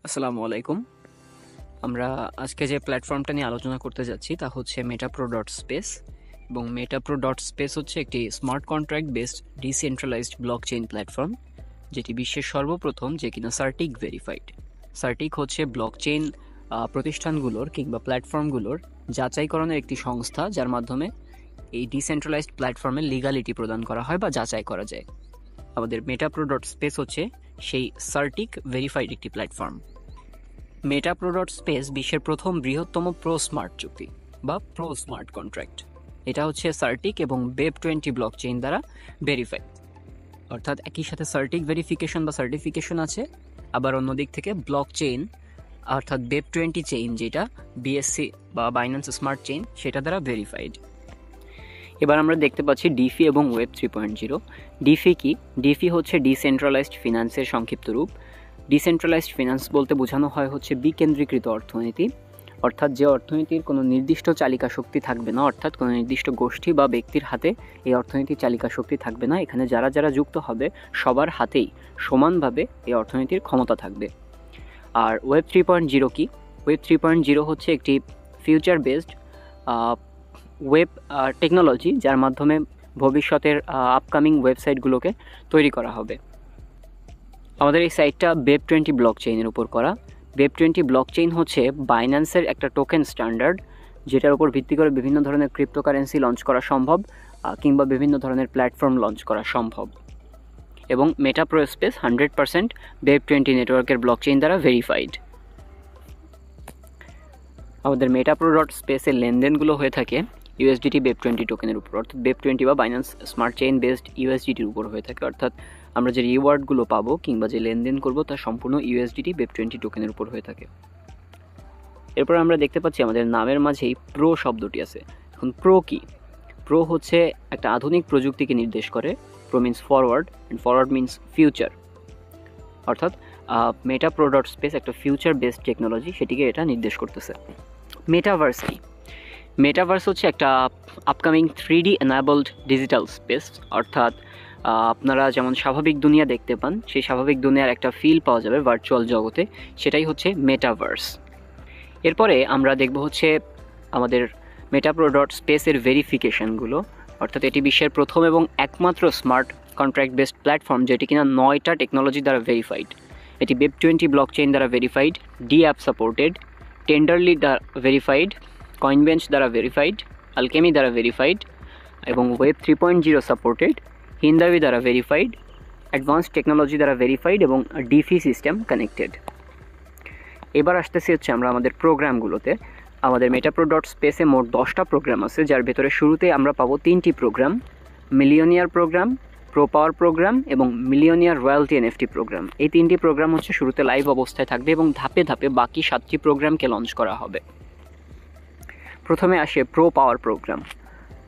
আসসালামু আলাইকুম। আমরা আজকে যে প্ল্যাটফর্মটা নিয়ে আলোচনা করতে যাচ্ছি তা হচ্ছে মেটাপ্রো ডট স্পেস, এবং মেটাপ্রো ডট স্পেস হচ্ছে একটি smart contract based decentralised blockchain platform, যেটি বিশ্বের সর্বপ্রথম যে কিনা সার্টিক ভেরিফাইড। সার্টিক হচ্ছে ব্লকচেইন প্রতিষ্ঠানগুলোর কিংবা প্ল্যাটফর্মগুলোর যাচাইকরণের একটি সংস্থা, যার মাধ্যমে এই ডিসেন্ট্রালাইজড প্ল্যাটফর্মের লিগালিটি প্রদান করা হয় বা যাচাই করা যায়। আমাদের মেটাপ্রো ডট স্পেস হচ্ছে সেই সার্টিক ভেরিফাইড একটি প্ল্যাটফর্ম। মেটাপ্রো ডট স্পেস বিশ্বের প্রথম বৃহত্তম প্রো স্মার্ট চুক্তি বা প্রো স্মার্ট কন্ট্রাক্ট। এটা হচ্ছে সার্টিক এবং Web20 ব্লকচেইন দ্বারা ভেরিফাইড, অর্থাৎ একই সাথে সার্টিক ভেরিফিকেশন বা সার্টিফিকেশন আছে, আবার অন্যদিক থেকে ব্লকচেইন অর্থাৎ Web20 চেইন, যেটা বিএসসি বা বাইন্যান্স স্মার্ট চেইন, সেটা দ্বারা ভেরিফাইড। এবার আমরা দেখতে পাচ্ছি ডিফি এবং ওয়েব 3.0। ডিফি কি? ডিফি হচ্ছে ডিসেন্ট্রালাইজড ফিনান্সের সংক্ষিপ্ত রূপ। ডিসেন্ট্রালাইজড ফিনান্স বলতে বোঝানো হয় হচ্ছে বিকেন্দ্রীকৃত অর্থনীতি, অর্থাৎ যে অর্থনীতির কোনো নির্দিষ্ট চালিকা শক্তি থাকবে না, অর্থাৎ কোনো নির্দিষ্ট গোষ্ঠী বা ব্যক্তির হাতে এই অর্থনীতির চালিকা শক্তি থাকবে না। এখানে যারা যারা যুক্ত হবে সবার হাতেই সমানভাবে এই অর্থনীতির ক্ষমতা থাকবে। আর ওয়েব 3.0 কি? ওয়েব 3.0 হচ্ছে একটি ফিউচার বেসড ওয়েব টেকনোলজি, যার মাধ্যমে ভবিষ্যতের আপকামিং ওয়েবসাইটগুলোকে তৈরি করা হবে। আমাদের এই সাইটটা Web20 ব্লকচেইনের উপর করা। Web20 ব্লকচেইন হচ্ছে বাইন্যান্সের একটা টোকেন স্ট্যান্ডার্ড, যেটার উপর ভিত্তি করে বিভিন্ন ধরনের ক্রিপ্টোকারেন্সি লঞ্চ করা সম্ভব, কিংবা বিভিন্ন ধরনের প্ল্যাটফর্ম লঞ্চ করা সম্ভব। এবং মেটাপ্রো স্পেস 100% Web20 নেটওয়ার্কের ব্লকচেইন দ্বারা ভেরিফাইড। আমাদের মেটাপ্রো ডট স্পেসের লেনদেনগুলো হয়ে থাকে ইউএসডিটি Web20 টোকেনের উপর, অর্থাৎ Web20 বা বাইন্যান্স স্মার্ট চেইন বেসড ইউএসডিটির উপর হয়ে থাকে, অর্থাৎ আমরা যে রিওয়ার্ডগুলো পাবো কিংবা যে লেনদেন করবো তা সম্পূর্ণ ইউএসডিটি Web20 টোকেনের উপর হয়ে থাকে। এরপর আমরা দেখতে পাচ্ছি আমাদের নামের মাঝেই প্রো শব্দটি আছে। এখন প্রো কি? প্রো হচ্ছে একটা আধুনিক প্রযুক্তিকে নির্দেশ করে। Pro means forward, and forward means future, অর্থাৎ মেটাপ্রো ডট স্পেস একটা ফিউচার বেসড টেকনোলজি, সেটিকে এটা নির্দেশ করতেছে। মেটাভার্স কি? মেটাভার্স হচ্ছে একটা upcoming 3D enabled digital space, অর্থাৎ আপনারা যেমন স্বাভাবিক দুনিয়া দেখতে পান, সেই স্বাভাবিক দুনিয়ার একটা ফিল পাওয়া যাবে ভার্চুয়াল জগতে, সেটাই হচ্ছে মেটাভার্স। এরপরে আমরা দেখব হচ্ছে আমাদের মেটাপ্রো ডট স্পেসের ভেরিফিকেশনগুলো, অর্থাৎ এটি বিশ্বের প্রথম এবং একমাত্র স্মার্ট কন্ট্রাক্ট বেসড প্ল্যাটফর্ম যেটি কিনা 9টা টেকনোলজি দ্বারা ভেরিফাইড। এটি Web20 ব্লকচেইন দ্বারা ভেরিফাইড, ডি অ্যাপ সাপোর্টেড, টেন্ডারলি দ্বারা ভেরিফাইড, কয়েনবেঞ্চ দ্বারা ভেরিফাইড, আলকেমি দ্বারা ভেরিফাইড, এবং ওয়েব 3.0 সাপোর্টেড, হিন্দাবি দ্বারা ভেরিফাইড, অ্যাডভান্স টেকনোলজি দ্বারা ভেরিফাইড, এবং ডিফি সিস্টেম কানেক্টেড। এবার আসতেছি হচ্ছে আমরা আমাদের প্রোগ্রামগুলোতে। আমাদের মেটাপ্রো ডট স্পেসে মোট 10টা প্রোগ্রাম আছে, যার ভেতরে শুরুতে আমরা পাবো 3টি প্রোগ্রাম, মিলিয়নিয়ার প্রোগ্রাম, প্রো পাওয়ার প্রোগ্রাম এবং মিলিয়নিয়ার রয়্যালটি এনএফটি প্রোগ্রাম। এই 3টি প্রোগ্রাম হচ্ছে শুরুতে লাইভ অবস্থায় থাকবে এবং ধাপে ধাপে বাকি 7টি প্রোগ্রামকে লঞ্চ করা হবে। প্রথমে আসে প্রো পাওয়ার প্রোগ্রাম।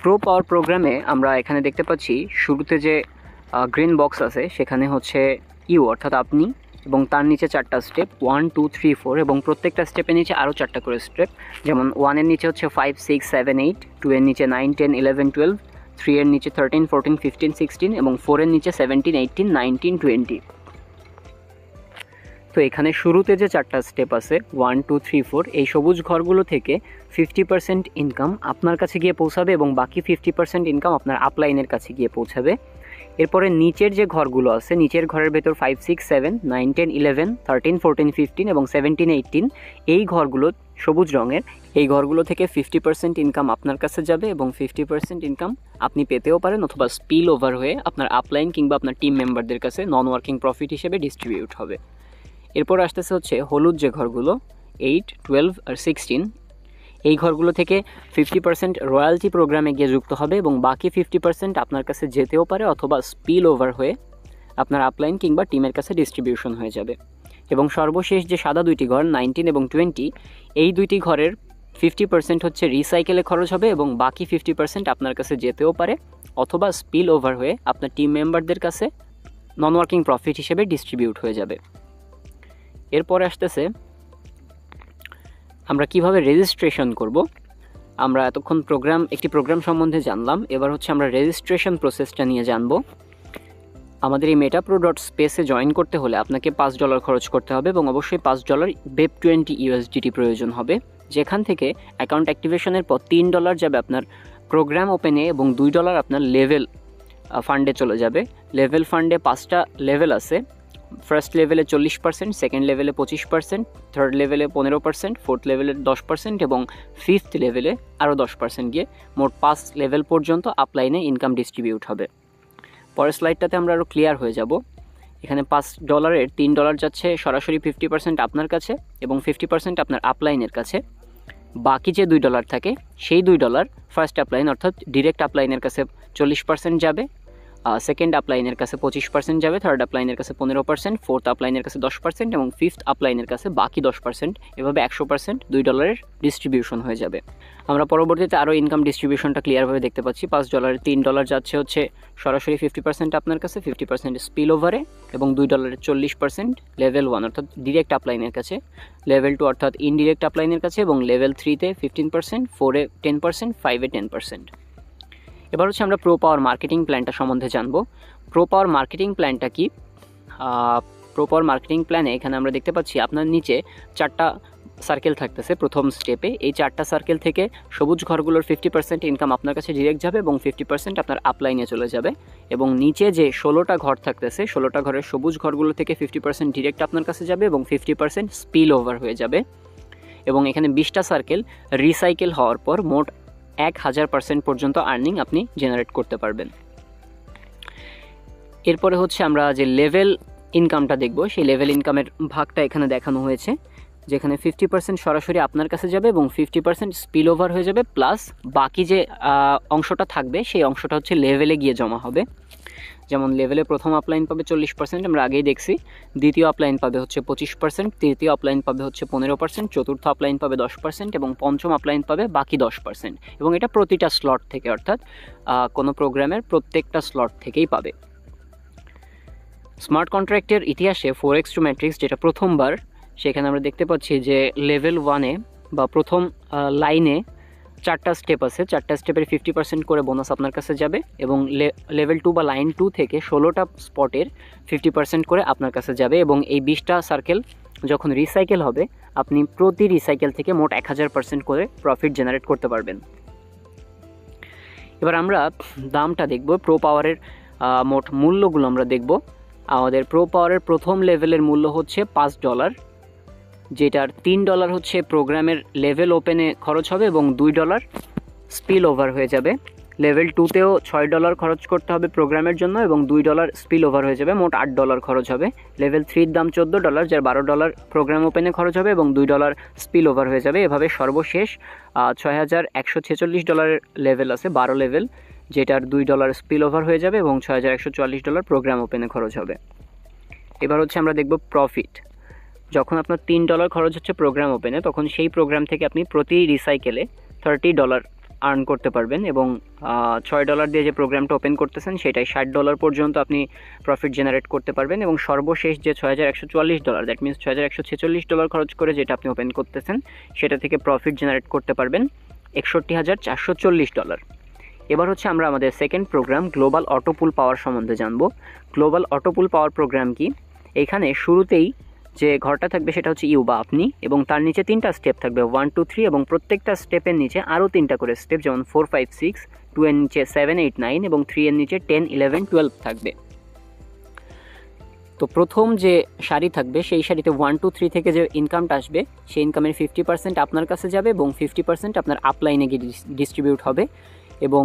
প্রো পাওয়ার প্রোগ্রামে আমরা এখানে দেখতে পাচ্ছি শুরুতে যে গ্রিন বক্স আছে সেখানে হচ্ছে ইউ অর্থাৎ আপনি, এবং তার নিচে 4টা স্টেপ 1 2 3 4, এবং প্রত্যেকটা স্টেপের নিচে আরও 4টা করে স্টেপ, যেমন 1-এর নিচে হচ্ছে 5 6 7 8, 2-এর নিচে 9 10 11 12, 3-এর নিচে 13 14 15 16, এবং 4-এর নিচে 17 18 19 20। তো এখানে শুরুতে যে 4টা স্টেপ আছে 1 2 3 4, এই সবুজ ঘরগুলো থেকে 50% ইনকাম আপনার কাছে গিয়ে পৌঁছাবে এবং বাকি 50% ইনকাম আপনার আপলাইনের কাছে গিয়ে পৌঁছাবে। এরপরে নিচের যে ঘরগুলো আছে, নিচের ঘরের ভেতর 5 6 7 9 10 11 13 14 15 এবং 17 18, এই ঘরগুলো সবুজ রঙের, এই ঘরগুলো থেকে 50% ইনকাম আপনার কাছে যাবে এবং 50% ইনকাম আপনি পেতেও পারেন, অথবা স্পিল ওভার হয়ে আপনার আপলাইন কিংবা আপনার টিম মেম্বারদের কাছে নন ওয়ার্কিং প্রফিট হিসেবে ডিস্ট্রিবিউট হবে। এরপর আসতেছে হচ্ছে হলুদ যে ঘরগুলো 8 12 আর 16, এই ঘরগুলো থেকে 50% রয়্যালটি প্রোগ্রামে গিয়ে যুক্ত হবে এবং বাকি 50% আপনার কাছে যেতেও পারে, অথবা স্পিল ওভার হয়ে আপনার আপলাইন কিংবা টিমের কাছে ডিস্ট্রিবিউশন হয়ে যাবে। এবং সর্বশেষ যে সাদা 2টি ঘর 19 এবং 20, এই 2টি ঘরের 50% হচ্ছে রিসাইকেলে খরচ হবে এবং বাকি 50% আপনার কাছে যেতেও পারে, অথবা স্পিল ওভার হয়ে আপনার টিম মেম্বারদের কাছে নন ওয়ার্কিং প্রফিট হিসেবে ডিস্ট্রিবিউট হয়ে যাবে। এরপরে আসতেছে আমরা কিভাবে রেজিস্ট্রেশন করব। আমরা এতক্ষণ একটি প্রোগ্রাম সম্বন্ধে জানলাম, এবার হচ্ছে আমরা রেজিস্ট্রেশন প্রসেসটা নিয়ে জানব। আমাদের এই মেটাপ্রো ডট স্পেসে জয়েন করতে হলে আপনাকে $5 খরচ করতে হবে এবং অবশ্যই $5 BEP20 USDT প্রয়োজন হবে, যেখান থেকে অ্যাকাউন্ট অ্যাক্টিভেশনের পর $3 যাবে আপনার প্রোগ্রাম ওপেনে এবং $2 আপনার লেভেল ফান্ডে চলে যাবে। লেভেল ফান্ডে 5টা লেভেল আছে। ফার্স্ট লেভেলে 40%, সেকেন্ড লেভেলে 25%, থার্ড লেভেলে 15%, ফোর্থ লেভেলে 10% এবং ফিফথ লেভেলে আরও 10% গিয়ে মোট 5 লেভেল পর্যন্ত আপলাইনে ইনকাম ডিস্ট্রিবিউট হবে। পরের স্লাইডটাতে আমরা আরও ক্লিয়ার হয়ে যাব। এখানে $5-এর $3 যাচ্ছে সরাসরি 50% আপনার কাছে এবং 50% আপনার আপলাইনের কাছে। বাকি যে $2 থাকে সেই $2 ফার্স্ট আপলাইন অর্থাৎ ডিরেক্ট আপলাইনের কাছে 40% যাবে, সেকেন্ড আপলাইনের কাছে 25% যাবে, থার্ড আপলাইনের কাছে 15%, ফোর্থ আপলাইনের কাছে 10% এবং ফিফথ আপলাইনের কাছে বাকি 10%। এভাবে 100% $2 ডিস্ট্রিবিউশন হয়ে যাবে। আমরা পরবর্তীতে আরও ইনকাম ডিস্ট্রিবিউশনটা ক্লিয়ারভাবে দেখতে পাচ্ছি। $5-এর $3 যাচ্ছে হচ্ছে সরাসরি 50% আপনার কাছে, 50% স্পিল ওভারে এবং $2-এর 40% লেভেল 1 অর্থাৎ ডিরেক্ট আপলাইনের কাছে, লেভেল 2 অর্থাৎ ইনডিরেক্ট আপলাইনের কাছে এবং লেভেল 3-তে 15%, 4-এ 10%, 5-এ 10%। এবার হচ্ছে আমরা প্রো পাওয়ার মার্কেটিং প্ল্যানটা সম্বন্ধে জানবো। প্রো পাওয়ার মার্কেটিং প্ল্যানটা কি? প্রো পাওয়ার মার্কেটিং প্ল্যানে এখানে আমরা দেখতে পাচ্ছি আপনার নিচে 4টা সার্কেল থাকতেছে প্রথম স্টেপে। এই 4টা সার্কেল থেকে সবুজ ঘরগুলোর 50% ইনকাম আপনার কাছে ডিরেক্ট যাবে এবং 50% আপনার আপলাইনে চলে যাবে এবং নিচে যে 16টা ঘর থাকতেছে 16টা ঘরের সবুজ ঘরগুলো থেকে 50% ডিরেক্ট আপনার কাছে যাবে এবং 50% স্পিল ওভার হয়ে যাবে এবং এখানে 20টা সার্কেল রিসাইকেল হওয়ার পর মোট 1000% পর্যন্ত আর্নিং আপনি জেনারেট করতে পারবেন। এরপরে হচ্ছে আমরা যে লেভেল ইনকামটা দেখব, সেই লেভেল ইনকামের ভাগটা এখানে দেখানো হয়েছে, যেখানে 50% সরাসরি আপনার কাছে যাবে এবং 50% স্পিল ওভার হয়ে যাবে, প্লাস বাকি যে অংশটা থাকবে সেই অংশটা হচ্ছে লেভেলে গিয়ে জমা হবে। যেমন লেভেলে প্রথম আপলাইন পাবে 40%, আমরা আগেই দেখছি। দ্বিতীয় আপলাইন পাবে হচ্ছে 25%, তৃতীয় আপলাইন পাবে হচ্ছে 15%, চতুর্থ আপলাইন পাবে 10% এবং পঞ্চম আপলাইন পাবে বাকি 10%। এবং এটা প্রতিটা স্লট থেকে, অর্থাৎ কোনো প্রোগ্রামের প্রত্যেকটা স্লট থেকেই পাবে। স্মার্ট কন্ট্রাক্টের ইতিহাসে ফোরেক্স টু ম্যাট্রিক্স যেটা প্রথমবার, সেখানে আমরা দেখতে পাচ্ছি যে লেভেল 1-এ বা প্রথম লাইনে 4টা স্টেপ আছে। 4টা স্টেপের 50% করে বোনাস আপনার কাছে যাবে এবং লেভেল 2 বা লাইন 2 থেকে 16টা স্পটের 50% করে আপনার কাছে যাবে এবং এই 20টা সার্কেল যখন রিসাইকেল হবে আপনি প্রতি রিসাইকেল থেকে মোট 1000% করে প্রফিট জেনারেট করতে পারবেন। এবার আমরা দামটা দেখব, প্রো পাওয়ারের মোট মূল্যগুলো আমরা দেখব। আমাদের প্রো পাওয়ারের প্রথম লেভেলের মূল্য হচ্ছে $5, যেটার $3 হচ্ছে প্রোগ্রামের লেভেল ওপেনে খরচ হবে এবং $2 স্পিল ওভার হয়ে যাবে। লেভেল 2-তেও $6 খরচ করতে হবে প্রোগ্রামের জন্য এবং $2 স্পিল ওভার হয়ে যাবে, মোট $8 খরচ হবে। লেভেল 3-র দাম $14, যার $12 প্রোগ্রাম ওপেনে খরচ হবে এবং $2 স্পিল ওভার হয়ে যাবে। এভাবে সর্বশেষ $6146 লেভেল আছে, 12 লেভেল, যেটার $2 স্পিল ওভার হয়ে যাবে এবং $6144 প্রোগ্রাম ওপেনে খরচ হবে। এবার হচ্ছে আমরা দেখব প্রফিট। যখন আপনার $3 খরচ হচ্ছে প্রোগ্রাম ওপেনে, তখন সেই প্রোগ্রাম থেকে আপনি প্রতি রিসাইকেলে $30 আর্ন করতে পারবেন এবং $6 দিয়ে যে প্রোগ্রামটা ওপেন করতেছেন সেটাই $60 পর্যন্ত আপনি প্রফিট জেনারেট করতে পারবেন এবং সর্বশেষ যে $6144, দ্যাট মিনস $6146 খরচ করে যেটা আপনি ওপেন করতেছেন সেটা থেকে প্রফিট জেনারেট করতে পারবেন $61440। এবার হচ্ছে আমরা আমাদের সেকেন্ড প্রোগ্রাম গ্লোবাল অটোপুল পাওয়ার সম্বন্ধে জানবো। গ্লোবাল অটোপুল পাওয়ার প্রোগ্রাম কি? এখানে শুরুতেই যে ঘরটা থাকবে সেটা হচ্ছে ইউ বা আপনি এবং তার নিচে 3টা স্টেপ থাকবে 1 2 3 এবং প্রত্যেকটা স্টেপের নিচে আরও 3টা করে স্টেপ, যেমন 4 5 6, 2 এর নিচে 7 8 9 এবং 3 এর নিচে 10 11 12 থাকবে। তো প্রথম যে সারি থাকবে সেই সারিতে 1 2 3 থেকে যে ইনকামটা আসবে সেই ইনকামের 50% আপনার কাছে যাবে এবং 50% আপনার আপলাইনে গিয়ে ডিস্ট্রিবিউট হবে এবং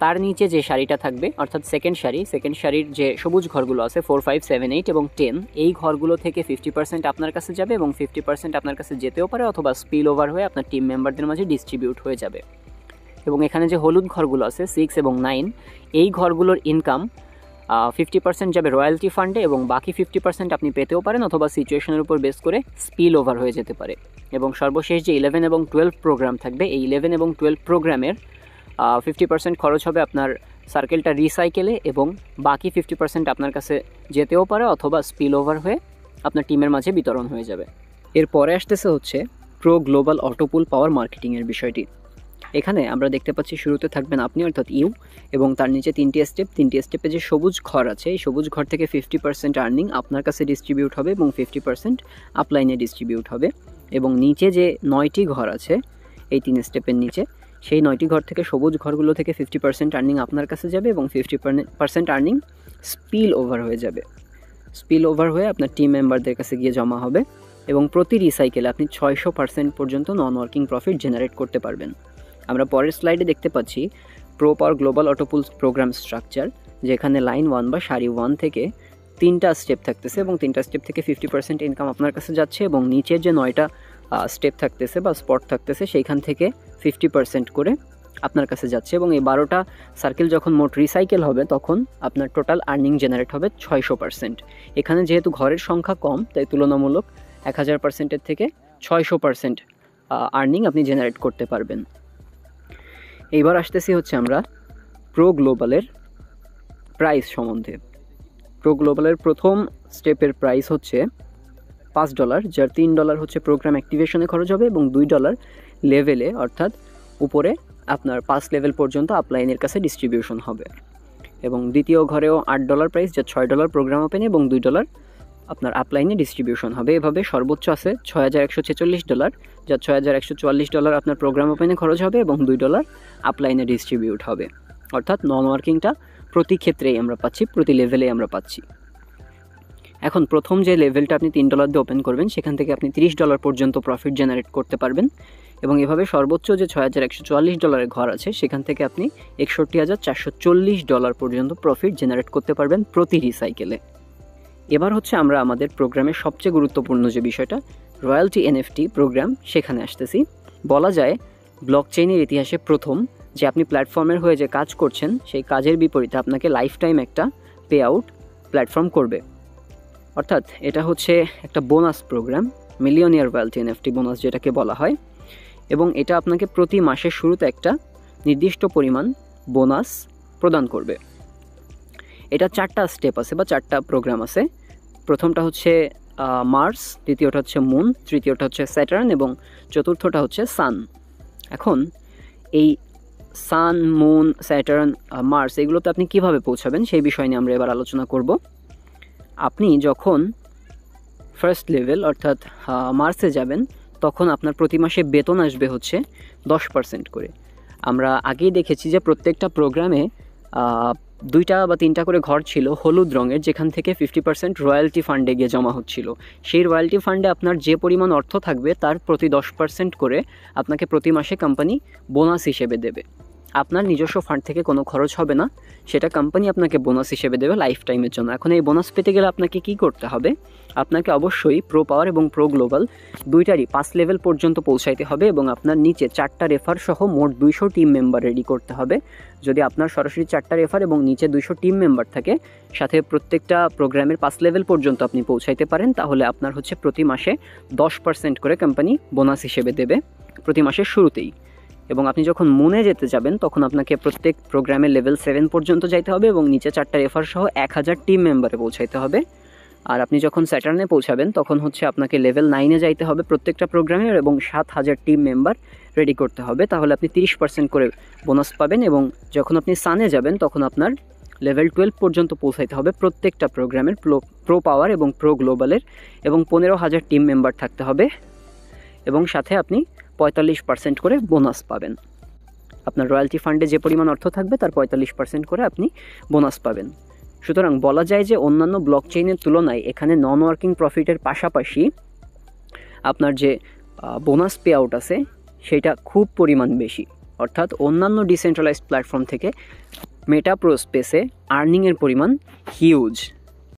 তার নিচে যে সারিটা থাকবে অর্থাৎ সেকেন্ড সারির যে সবুজ ঘরগুলো আছে 4 5 7 8 এবং 10, এই ঘরগুলো থেকে 50% আপনার কাছে যাবে এবং 50% আপনার কাছে যেতেও পারে অথবা স্পিল ওভার হয়ে আপনার টিম মেম্বারদের মাঝে ডিস্ট্রিবিউট হয়ে যাবে। এবং এখানে যে হলুদ ঘরগুলো আছে 6 এবং 9, এই ঘরগুলোর ইনকাম 50% যাবে রয়্যালটি ফান্ডে এবং বাকি 50% আপনি পেতেও পারেন অথবা সিচুয়েশনের উপর বেস করে স্পিল ওভার হয়ে যেতে পারে। এবং সর্বশেষ যে 11 এবং 12 প্রোগ্রাম থাকবে, এই 11 এবং 12 প্রোগ্রামের 50% খরচ হবে আপনার সার্কেলটা রিসাইকেলে এবং বাকি 50% আপনার কাছে যেতেও পারে অথবা স্পিল ওভার হয়ে আপনার টিমের মাঝে বিতরণ হয়ে যাবে। এরপরে আসতেছে হচ্ছে প্রো গ্লোবাল অটোপুল পাওয়ার মার্কেটিংয়ের বিষয়টি। এখানে আমরা দেখতে পাচ্ছি শুরুতে থাকবেন আপনি অর্থাৎ ইউ, এবং তার নিচে তিনটি স্টেপে যে সবুজ ঘর আছে এই সবুজ ঘর থেকে 50% আর্নিং আপনার কাছে ডিস্ট্রিবিউট হবে এবং 50% আপলাইনে ডিস্ট্রিবিউট হবে। এবং নিচে যে 9টি ঘর আছে এই 3 স্টেপের নিচে, সেই 9টি ঘর থেকে সবুজ ঘরগুলো থেকে 50% আর্নিং আপনার কাছে যাবে এবং 50% আর্নিং স্পিল ওভার হয়ে যাবে। স্পিল ওভার হয়ে আপনার টিম মেম্বারদের কাছে গিয়ে জমা হবে এবং প্রতি রিসাইকেলে আপনি 600% পর্যন্ত নন ওয়ার্কিং প্রফিট জেনারেট করতে পারবেন। আমরা পরের স্লাইডে দেখতে পাচ্ছি প্রো পাওয়ার গ্লোবাল অটোপুলস প্রোগ্রাম স্ট্রাকচার, যেখানে লাইন 1 বা সারি 1 থেকে 3টা স্টেপ থাকতেছে এবং 3টা স্টেপ থেকে 50% ইনকাম আপনার কাছে যাচ্ছে এবং নিচের যে 9টা স্টেপ থাকতেছে বা স্পট থাকতেছে সেইখান থেকে 50% করে আপনার কাছে যাচ্ছে এবং এই 12টা সার্কেল যখন মোট রিসাইকেল হবে তখন আপনার টোটাল আর্নিং জেনারেট হবে 600%। এখানে যেহেতু ঘরের সংখ্যা কম তাই তুলনামূলক 1000%-এর থেকে 600% আর্নিং আপনি জেনারেট করতে পারবেন। এইবার আসতেছি হচ্ছে আমরা প্রো গ্লোবালের প্রাইস সম্বন্ধে। প্রো গ্লোবালের প্রথম স্টেপের প্রাইস হচ্ছে $5, যার $3 হচ্ছে প্রোগ্রাম অ্যাক্টিভেশনে খরচ হবে এবং $2 লেভেলে অর্থাৎ উপরে আপনার 5 লেভেল পর্যন্ত আপলাইনের কাছে ডিস্ট্রিবিউশন হবে। এবং দ্বিতীয় ঘরেও $8 প্রাইস, যা $6 প্রোগ্রাম ওপেনে এবং $2 আপনার আপলাইনে ডিস্ট্রিবিউশন হবে। এভাবে সর্বোচ্চ আছে $6146, যা $6144 আপনার প্রোগ্রাম ওপেনে খরচ হবে এবং $2 আপলাইনে ডিস্ট্রিবিউট হবে। অর্থাৎ নন ওয়ার্কিংটা প্রতি ক্ষেত্রেই আমরা পাচ্ছি, প্রতি লেভেলেই আমরা পাচ্ছি। এখন প্রথম যে লেভেলটা আপনি $3 দিয়ে ওপেন করবেন সেখান থেকে আপনি $30 পর্যন্ত প্রফিট জেনারেট করতে পারবেন এবং এভাবে সর্বোচ্চ যে $6144 ঘর আছে সেখান থেকে আপনি $61,440 পর্যন্ত প্রফিট জেনারেট করতে পারবেন প্রতি রিসাইকেলে। এবার হচ্ছে আমরা আমাদের প্রোগ্রামের সবচেয়ে গুরুত্বপূর্ণ যে বিষয়টা রয়্যালটি এনএফটি প্রোগ্রাম সেখানে আসতেছি। বলা যায় ব্লকচেইনের ইতিহাসে প্রথম যে আপনি প্ল্যাটফর্মের হয়ে যে কাজ করছেন সেই কাজের বিপরীতে আপনাকে লাইফ টাইম একটা পে আউট প্ল্যাটফর্ম করবে। অর্থাৎ এটা হচ্ছে একটা bonus program, millionaire royalty NFT bonus যেটাকে বলা হয়, এবং এটা আপনাকে প্রতি মাসের শুরুতে একটা নির্দিষ্ট পরিমাণ বোনাস প্রদান করবে। এটা 4টা স্টেপ আছে বা 4টা প্রোগ্রাম আছে। প্রথমটা হচ্ছে মার্স, দ্বিতীয়টা হচ্ছে মুন, তৃতীয়টা হচ্ছে স্যাটার্ন এবং চতুর্থটা হচ্ছে সান। এখন এই সান, মুন, স্যাটার্ন, মার্স এগুলোতে আপনি কিভাবে পৌঁছাবেন সেই বিষয় নিয়ে আমরা এবার আলোচনা করব। আপনি যখন ফার্স্ট লেভেল অর্থাৎ মার্সে যাবেন তখন আপনার প্রতি মাসে বেতন আসবে হচ্ছে 10% করে। আমরা আগেই দেখেছি যে প্রত্যেকটা প্রোগ্রামে 2টা বা 3টা করে ঘর ছিল হলুদ রঙের, যেখান থেকে 50% রয়্যালটি ফান্ডে গিয়ে জমা হচ্ছিল। সেই রয়্যালটি ফান্ডে আপনার যে পরিমাণ অর্থ থাকবে তার প্রতি 10% করে আপনাকে প্রতি মাসে কোম্পানি বোনাস হিসেবে দেবে। আপনার নিজস্ব ফান্ড থেকে কোনো খরচ হবে না, সেটা কোম্পানি আপনাকে বোনাস হিসেবে দেবে লাইফ টাইমের জন্য। এখন এই বোনাস পেতে গেলে আপনাকে কি করতে হবে? আপনাকে অবশ্যই প্রো পাওয়ার এবং প্রো গ্লোবাল দুইটারই 5 লেভেল পর্যন্ত পৌঁছাইতে হবে এবং আপনার নিচে 4টা রেফার সহ মোট 200 টিম মেম্বার রেডি করতে হবে। যদি আপনার সরাসরি 4টা রেফার এবং নিচে 200 টিম মেম্বার থাকে, সাথে প্রত্যেকটা প্রোগ্রামের 5 লেভেল পর্যন্ত আপনি পৌঁছাইতে পারেন, তাহলে আপনার হচ্ছে প্রতি মাসে 10% করে কোম্পানি বোনাস হিসেবে দেবে প্রতি মাসের শুরুতেই। এবং আপনি যখন মুনে যেতে যাবেন তখন আপনাকে প্রত্যেক প্রোগ্রামে লেভেল 7 পর্যন্ত যাইতে হবে এবং নিচে 4টা রেফার সহ 1000 টিম মেম্বারে পৌঁছাইতে হবে। আর আপনি যখন স্যাটার্নে পৌঁছাবেন তখন হচ্ছে আপনাকে লেভেল 9-এ যাইতে হবে প্রত্যেকটা প্রোগ্রামে এবং 7000 টিম মেম্বার রেডি করতে হবে, তাহলে আপনি 30% করে বোনাস পাবেন। এবং যখন আপনি সানে যাবেন তখন আপনার লেভেল 12 পর্যন্ত পৌঁছাইতে হবে প্রত্যেকটা প্রোগ্রামের প্রো পাওয়ার এবং প্রো গ্লোবালের, এবং 15000 টিম মেম্বার থাকতে হবে এবং সাথে আপনি 45% করে বোনাস পাবেন। আপনার রয়্যালটি ফান্ডে যে পরিমাণ অর্থ থাকবে তার 45% করে আপনি বোনাস পাবেন। সুতরাং বলা যায় যে অন্যান্য ব্লকচেইনের তুলনায় এখানে নন ওয়ার্কিং প্রফিটের পাশাপাশি আপনার যে বোনাস পে আউট আছে সেটা খুব পরিমাণ বেশি। অর্থাৎ অন্যান্য ডিসেন্ট্রালাইজড প্ল্যাটফর্ম থেকে মেটা প্রো স্পেসে আর্নিংয়ের পরিমাণ হিউজ।